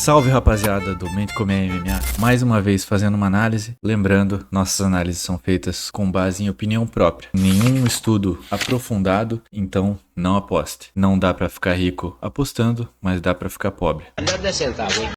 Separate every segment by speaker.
Speaker 1: Salve rapaziada do Mente Comer MMA, mais uma vez fazendo uma análise. Lembrando, nossas análises são feitas com base em opinião própria, nenhum estudo aprofundado, então não aposte. Não dá pra ficar rico apostando, mas dá pra ficar pobre.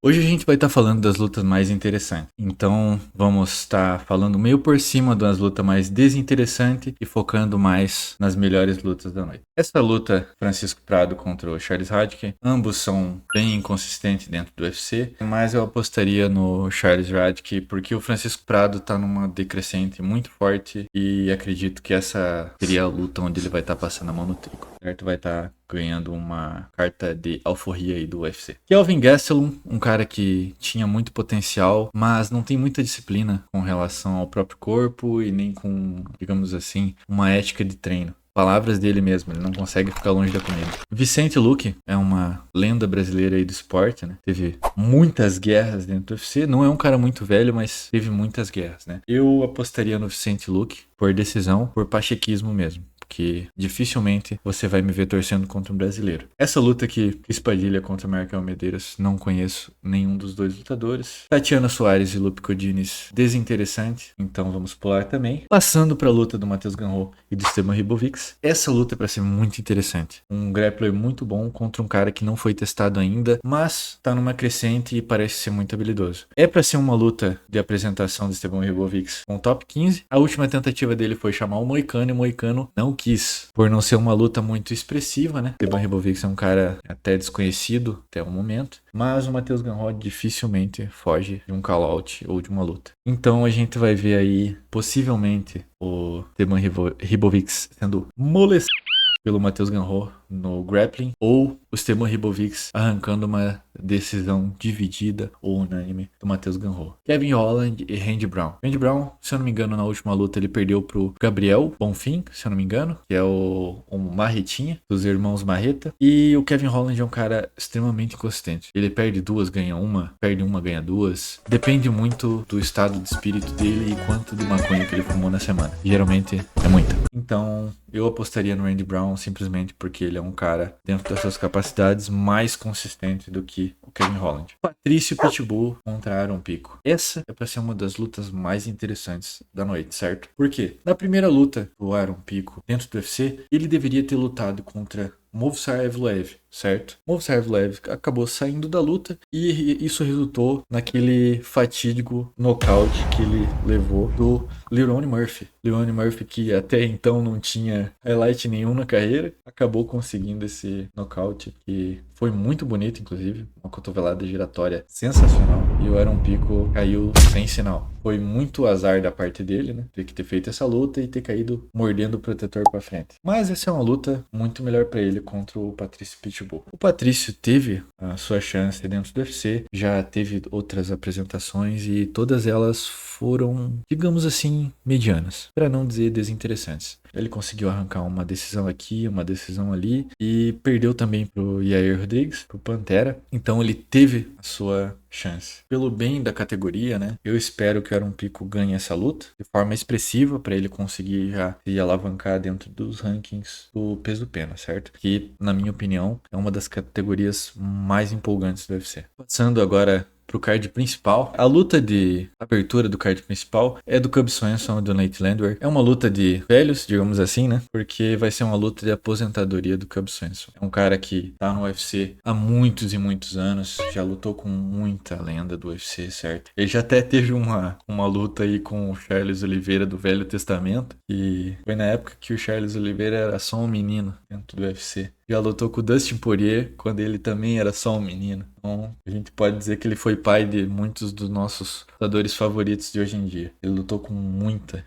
Speaker 1: Hoje a gente vai estar falando das lutas mais interessantes, então vamos estar falando meio por cima das lutas mais desinteressantes e focando mais nas melhores lutas da noite. Essa luta, Francisco Prado contra o Charles Radke, ambos são bem inconsistentes dentro do UFC, mas eu apostaria no Charles Radke porque o Francisco Prado tá numa decrescente muito forte e acredito que essa seria a luta onde ele vai estar passando a mão no trigo, certo? Vai estar ganhando uma carta de alforria aí do UFC. Kelvin Gastelum, um cara que tinha muito potencial, mas não tem muita disciplina com relação ao próprio corpo e nem com, digamos assim, uma ética de treino. Palavras dele mesmo, ele não consegue ficar longe da comida. Vicente Luque é uma lenda brasileira aí do esporte, né? Teve muitas guerras dentro do UFC. Não é um cara muito velho, mas teve muitas guerras, né? Eu apostaria no Vicente Luque por decisão, por pachequismo mesmo. Que dificilmente você vai me ver torcendo contra um brasileiro. Essa luta aqui, Espadilha contra Markel Medeiros, não conheço nenhum dos dois lutadores. Tatiana Soares e Lupe Codines, desinteressante, então vamos pular também. Passando para a luta do Matheus Gamrot e do Esteban Ribovics, essa luta é para ser muito interessante. Um grappler muito bom contra um cara que não foi testado ainda, mas tá numa crescente e parece ser muito habilidoso. É para ser uma luta de apresentação do Esteban Ribovics com top 15. A última tentativa dele foi chamar o Moicano e o Moicano não quis, por não ser uma luta muito expressiva, né? Esteban Ribovics é um cara até desconhecido até o momento, mas o Matheus Gamrot dificilmente foge de um call-out ou de uma luta. Então a gente vai ver aí, possivelmente, o Esteban Ribovics sendo molestado pelo Matheus Gamrot no grappling, ou o Esteban Ribovics arrancando uma decisão dividida ou unânime do Matheus Gamrot. Kevin Holland e Randy Brown. Randy Brown, se eu não me engano, na última luta ele perdeu pro Gabriel Bonfim, se eu não me engano, que é o Marretinha, dos irmãos Marreta. E o Kevin Holland é um cara extremamente inconsistente. Ele perde duas, ganha uma, perde uma, ganha duas. Depende muito do estado de espírito dele e quanto de maconha que ele fumou na semana. Geralmente é muita. Então, eu apostaria no Randy Brown simplesmente porque ele é um cara, dentro das suas capacidades, mais consistente do que o Kevin Holland. Patrício Pitbull contra Aaron Pico. Essa é pra ser uma das lutas mais interessantes da noite, certo? Por quê? Na primeira luta do Aaron Pico dentro do UFC, ele deveria ter lutado contra Movsar Evloev, certo? Movsar Evloev acabou saindo da luta e isso resultou naquele fatídico nocaute que ele levou do Lerone Murphy. Lerone Murphy, que até então não tinha highlight nenhum na carreira, acabou conseguindo esse nocaute que foi muito bonito, inclusive. Uma cotovelada giratória sensacional. E o Aaron Pico caiu sem sinal. Foi muito azar da parte dele, né? Ter que ter feito essa luta e ter caído mordendo o protetor pra frente. Mas essa é uma luta muito melhor pra ele contra o Patrício Pitbull. O Patrício teve a sua chance dentro do UFC, já teve outras apresentações e todas elas foram, digamos assim, medianas, para não dizer desinteressantes. Ele conseguiu arrancar uma decisão aqui, uma decisão ali e perdeu também pro Yair Rodrigues, pro Pantera. Então ele teve a sua chance. Pelo bem da categoria, né? Eu espero que o Aaron Pico ganhe essa luta de forma expressiva para ele conseguir já se alavancar dentro dos rankings do peso pena, certo? Que, na minha opinião, é uma das categorias mais empolgantes do UFC. Passando agora pro card principal. A luta de abertura do card principal é do Cub Swanson e do Nate Landwehr. É uma luta de velhos, digamos assim, né? Porque vai ser uma luta de aposentadoria do Cub Swanson. É um cara que tá no UFC há muitos e muitos anos, já lutou com muita lenda do UFC, certo? Ele já até teve uma luta aí com o Charles Oliveira do Velho Testamento, e foi na época que o Charles Oliveira era só um menino dentro do UFC. Já lutou com o Dustin Poirier quando ele também era só um menino. Então, a gente pode dizer que ele foi pai de muitos dos nossos lutadores favoritos de hoje em dia. Ele lutou com muita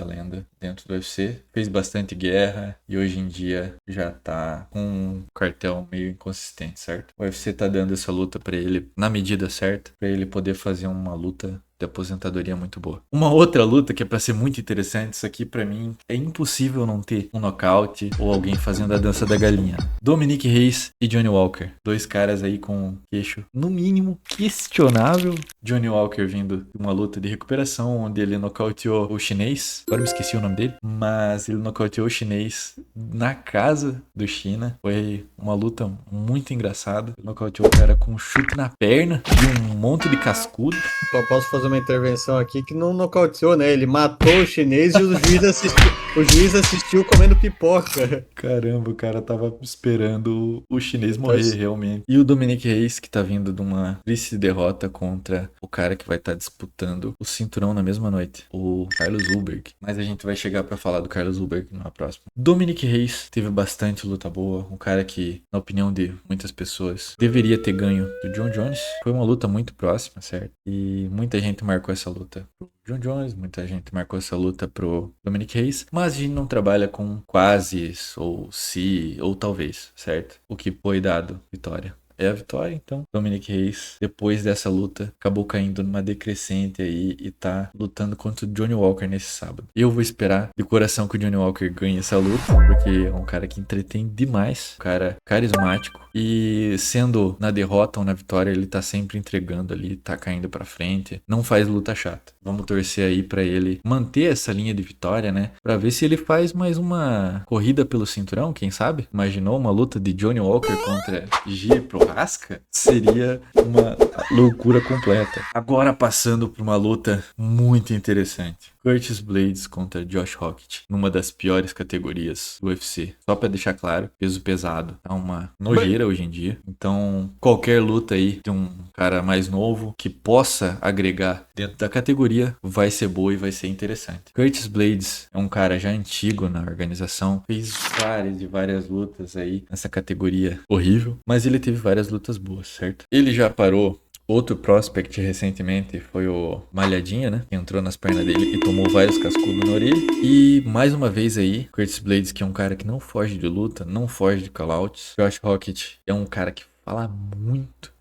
Speaker 1: lenda dentro do UFC, fez bastante guerra e hoje em dia já tá com um cartel meio inconsistente, certo? O UFC tá dando essa luta pra ele na medida certa, pra ele poder fazer uma luta de aposentadoria muito boa. Uma outra luta que é pra ser muito interessante, isso aqui pra mim é impossível não ter um nocaute ou alguém fazendo a dança da galinha. Dominic Reyes e Johnny Walker. Dois caras aí com queixo, no mínimo, questionável. Johnny Walker vindo de uma luta de recuperação, onde ele nocauteou o chinês. Agora me esqueci o nome dele. Mas ele nocauteou o chinês na casa do China. Foi uma luta muito engraçada. Ele nocauteou o cara com um chute na perna e um monte de cascudo.
Speaker 2: Eu posso fazer uma intervenção aqui que não nocauteou, né? Ele matou o chinês e o juiz assistiu comendo pipoca.
Speaker 1: Caramba, o cara tava esperando o chinês morrer, realmente. E o Dominic Reyes, que tá vindo de uma triste derrota contra o cara que vai estar disputando o cinturão na mesma noite, o Carlos Ulberg. Mas a gente vai chegar pra falar do Carlos Ulberg na próxima. Dominic Reyes teve bastante luta boa, um cara que, na opinião de muitas pessoas, deveria ter ganho do John Jones. Foi uma luta muito próxima, certo? E muita gente marcou essa luta pro John Jones, muita gente marcou essa luta pro Dominic Reyes, mas a gente não trabalha com quase, ou se, ou talvez, certo? O que foi dado vitória é a vitória, então Dominic Reyes, depois dessa luta, acabou caindo numa decrescente aí e tá lutando contra o Johnny Walker nesse sábado. Eu vou esperar de coração que o Johnny Walker ganhe essa luta, porque é um cara que entretém demais, um cara carismático, e sendo na derrota ou na vitória, ele tá sempre entregando ali, tá caindo pra frente, não faz luta chata. Vamos torcer aí pra ele manter essa linha de vitória, né? Pra ver se ele faz mais uma corrida pelo cinturão, quem sabe? Imaginou uma luta de Johnny Walker contra Gia Prohaska? Seria uma loucura completa. Agora passando por uma luta muito interessante. Curtis Blades contra Josh Rocket, numa das piores categorias do UFC. Só pra deixar claro, peso pesado é uma nojeira hoje em dia. Então, qualquer luta aí de um cara mais novo que possa agregar dentro da categoria vai ser boa e vai ser interessante. Curtis Blades é um cara já antigo na organização, fez várias lutas aí nessa categoria horrível, mas ele teve várias lutas boas, certo? Ele já parou. Outro prospect recentemente foi o Malhadinha, né? Que entrou nas pernas dele e tomou vários cascudos na orelha. E mais uma vez aí, Curtis Blades, que é um cara que não foge de luta, não foge de callouts. Josh Rocket é um cara que fala muito.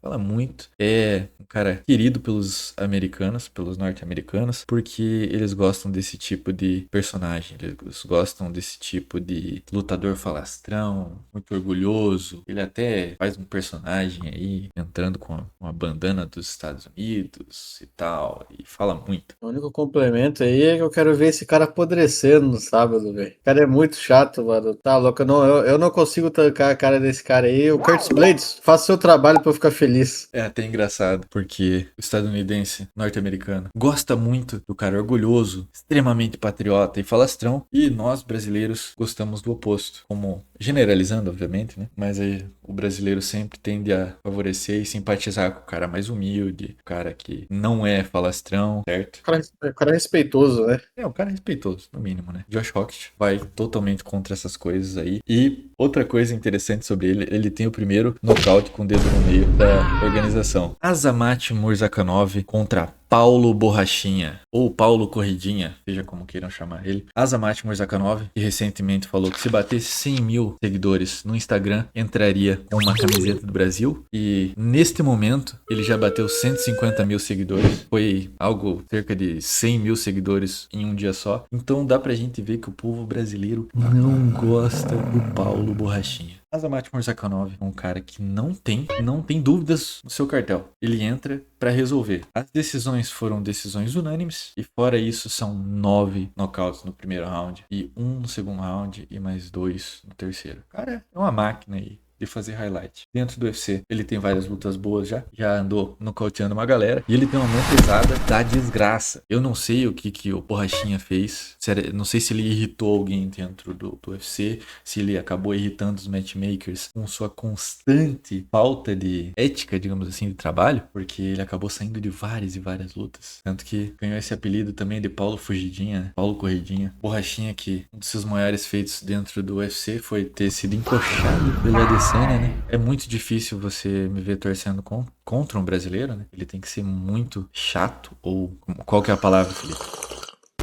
Speaker 1: É um cara querido pelos americanos, pelos norte-americanos, porque eles gostam desse tipo de personagem. Eles gostam desse tipo de lutador falastrão, muito orgulhoso. Ele até faz um personagem aí, entrando com uma bandana dos Estados Unidos e tal, e fala muito.
Speaker 2: O único complemento aí é que eu quero ver esse cara apodrecendo no sábado, velho. O cara é muito chato, mano. Tá louco, eu não consigo tancar a cara desse cara aí. O Curtis Blades, faça seu trabalho pra eu ficar feliz.
Speaker 1: É até engraçado, porque o estadunidense, norte-americano, gosta muito do cara orgulhoso, extremamente patriota e falastrão, e nós, brasileiros, gostamos do oposto. Como, generalizando, obviamente, né? Mas aí o brasileiro sempre tende a favorecer e simpatizar com o cara mais humilde, o cara que não é falastrão, certo?
Speaker 2: O cara é respeitoso, né?
Speaker 1: É, um cara respeitoso, no mínimo, né? Josh Rocket vai totalmente contra essas coisas aí. E outra coisa interessante sobre ele, ele tem o primeiro nocaute com o dedo no meio da organização. Azamat Murzakanov contra Paulo Borrachinha, ou Paulo Corridinha, seja como queiram chamar ele. Azamat Murzakanov, que recentemente falou que se batesse 100 mil seguidores no Instagram, entraria com uma camiseta do Brasil. E neste momento, ele já bateu 150 mil seguidores. Foi algo cerca de 100 mil seguidores em um dia só. Então dá pra gente ver que o povo brasileiro não gosta do Paulo Borrachinha. Azamat Murzakanov é um cara que não tem dúvidas no seu cartel. Ele entra pra resolver. As decisões foram decisões unânimes e fora isso são 9 nocautes no primeiro round e 1 no segundo round e mais 2 no terceiro. Cara, é uma máquina aí de fazer highlight. Dentro do UFC, ele tem várias lutas boas já andou nocauteando uma galera, e ele tem uma mão pesada da desgraça. Eu não sei o que o Borrachinha fez, não sei se ele irritou alguém dentro do UFC, se ele acabou irritando os matchmakers com sua constante falta de ética, digamos assim, de trabalho, porque ele acabou saindo de várias e várias lutas. Tanto que ganhou esse apelido também de Paulo Fugidinha, né? Paulo Corridinha. Borrachinha, que um dos seus maiores feitos dentro do UFC foi ter sido encoxado pelo Adesanya, né? É muito difícil você me ver torcendo contra um brasileiro, né? Ele tem que ser muito chato, ou qual que é a palavra, Felipe?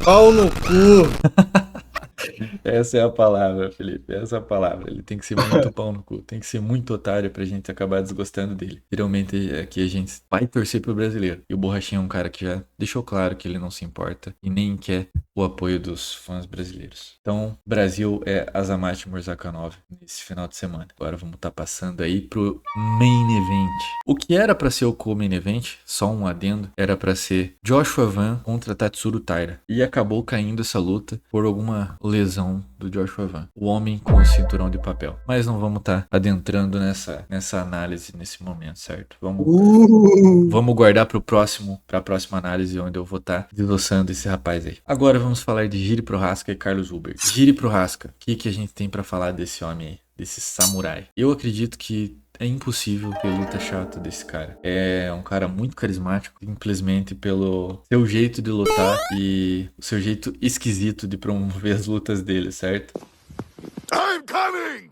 Speaker 2: Pau no cu!
Speaker 1: Essa é a palavra, Felipe. Essa é a palavra. Ele tem que ser muito pau no cu. Tem que ser muito otário pra gente acabar desgostando dele. Geralmente aqui a gente vai torcer pro brasileiro. E o Borrachinha é um cara que já deixou claro que ele não se importa e nem quer o apoio dos fãs brasileiros. Então, Brasil é Azamat Murzakanov nesse final de semana. Agora vamos estar passando aí pro Main Event. O que era pra ser o co-main event, só um adendo, era pra ser Joshua Van contra Tatsuro Taira. E acabou caindo essa luta por alguma lesão do Joshua Van. O homem com o cinturão de papel. Mas não vamos estar adentrando nessa análise nesse momento, certo? Vamos guardar pra próxima análise, onde eu vou estar desossando esse rapaz aí. Agora vamos falar de Jiri Prohaska e Carlos Huber. Jiri Prohaska, o que a gente tem pra falar desse homem aí? Desse samurai? Eu acredito que é impossível ter luta chata desse cara. É um cara muito carismático, simplesmente pelo seu jeito de lutar e o seu jeito esquisito de promover as lutas dele, certo? I'm coming!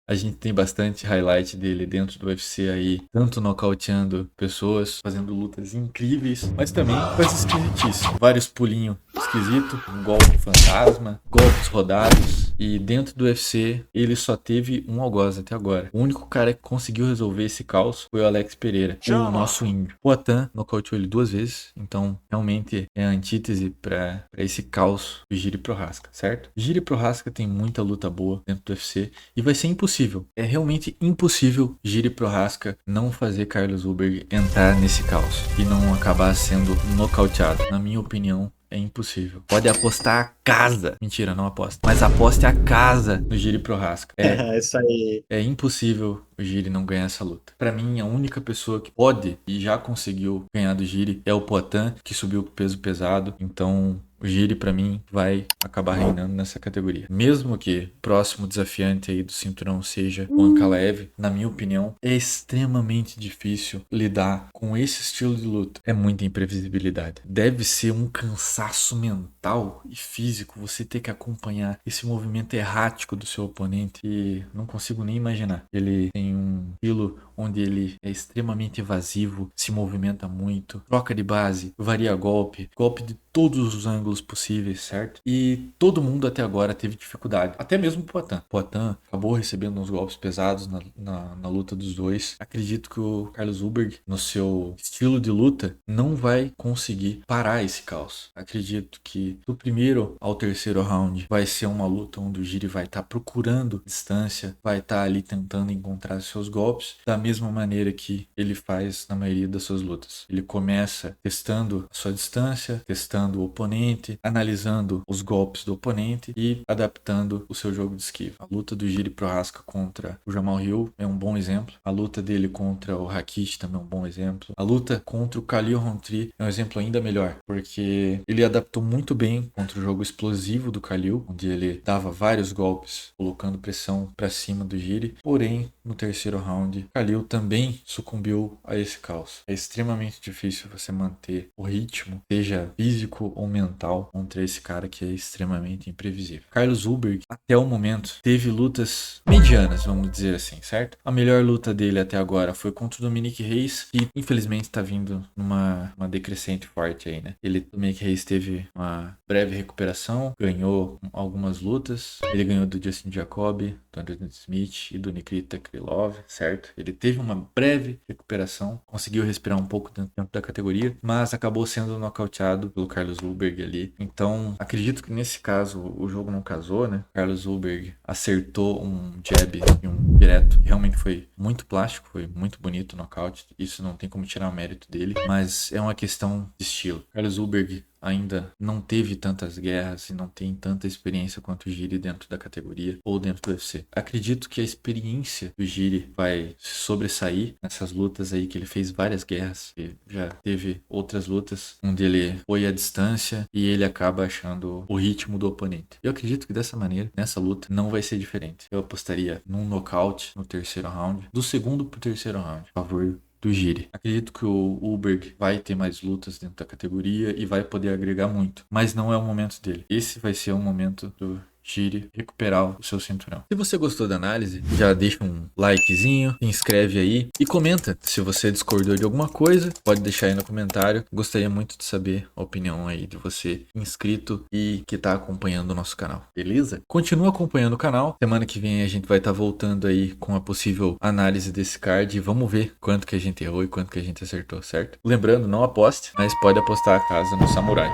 Speaker 1: A gente tem bastante highlight dele dentro do UFC aí, tanto nocauteando pessoas, fazendo lutas incríveis, mas também coisas esquisitices. Vários pulinhos esquisitos, um golpe fantasma, golpes rodados. E dentro do UFC, ele só teve um algoz até agora. O único cara que conseguiu resolver esse caos foi o Alex Pereira, o nosso índio. Poatan nocauteou ele 2 vezes, então realmente é a antítese para esse caos do Jiri Prohaska, certo? Jiri Prohaska tem muita luta boa dentro do UFC e vai ser impossível. É realmente impossível Jiri Prohaska não fazer Carlos Huber entrar nesse caos e não acabar sendo nocauteado. Na minha opinião, é impossível. Pode apostar a casa. Mentira, não aposta. Mas aposte a casa no Jiri Prohaska.
Speaker 2: Isso aí.
Speaker 1: É impossível o Jiri não ganhar essa luta. Pra mim, a única pessoa que pode e já conseguiu ganhar do Jiri é o Poatan, que subiu pro peso pesado. Então, o Jiri, pra mim, vai acabar reinando nessa categoria. Mesmo que o próximo desafiante aí do cinturão seja o Ankalaev, na minha opinião, é extremamente difícil lidar com esse estilo de luta. É muita imprevisibilidade. Deve ser um cansaço mental e físico você ter que acompanhar esse movimento errático do seu oponente e não consigo nem imaginar. Ele tem um estilo onde ele é extremamente evasivo, se movimenta muito, troca de base, varia golpe de todos os ângulos possíveis, certo? E todo mundo até agora teve dificuldade, até mesmo o Poatan. Poatan acabou recebendo uns golpes pesados na luta dos dois. Acredito que o Carlos Huber, no seu estilo de luta, não vai conseguir parar esse caos. Acredito que do primeiro ao terceiro round vai ser uma luta onde o Jiri vai estar procurando distância, vai estar ali tentando encontrar seus golpes, da mesma maneira que ele faz na maioria das suas lutas. Ele começa testando a sua distância, testando o oponente, analisando os golpes do oponente e adaptando o seu jogo de esquiva. A luta do Jiri Prohaska contra o Jamal Hill é um bom exemplo. A luta dele contra o Rakic também é um bom exemplo. A luta contra o Khalil Rountree é um exemplo ainda melhor, porque ele adaptou muito bem contra o jogo explosivo do Khalil, onde ele dava vários golpes, colocando pressão para cima do Jiri. Porém, no terceiro round, Khalil também sucumbiu a esse caos. É extremamente difícil você manter o ritmo, seja físico ou mental, contra esse cara que é extremamente imprevisível. Carlos Huber, até o momento, teve lutas medianas, vamos dizer assim, certo? A melhor luta dele até agora foi contra o Dominic Reis, que infelizmente está vindo numa decrescente forte aí, né? Dominic Reis teve uma breve recuperação, ganhou algumas lutas, ele ganhou do Justin Jacoby, do Anderson Smith e do Nikita Krylov, certo? Ele teve uma breve recuperação, conseguiu respirar um pouco dentro da categoria, mas acabou sendo nocauteado pelo Carlos Ulberg ali. Então, acredito que nesse caso o jogo não casou, né? Carlos Ulberg acertou um jab e um direto, que realmente foi muito plástico, foi muito bonito o nocaute. Isso não tem como tirar o mérito dele, mas é uma questão de estilo. Carlos Ulberg ainda não teve tantas guerras e não tem tanta experiência quanto o Jiri dentro da categoria ou dentro do UFC. Acredito que a experiência do Jiri vai se sobressair nessas lutas aí, que ele fez várias guerras e já teve outras lutas onde ele foi à distância e ele acaba achando o ritmo do oponente. Eu acredito que dessa maneira, nessa luta, não vai ser diferente. Eu apostaria num nocaute no terceiro round, do segundo pro terceiro round, a favor do Jiri. Acredito que o Ulberg vai ter mais lutas dentro da categoria e vai poder agregar muito, mas não é o momento dele. Esse vai ser o momento do gire, recuperar o seu cinturão. Se você gostou da análise, já deixa um likezinho, se inscreve aí e comenta se você discordou de alguma coisa, pode deixar aí no comentário. Gostaria muito de saber a opinião aí de você inscrito e que tá acompanhando o nosso canal, beleza? Continua acompanhando o canal, semana que vem a gente vai estar voltando aí com a possível análise desse card e vamos ver quanto que a gente errou e quanto que a gente acertou, certo? Lembrando, não aposte, mas pode apostar a casa no Samurai.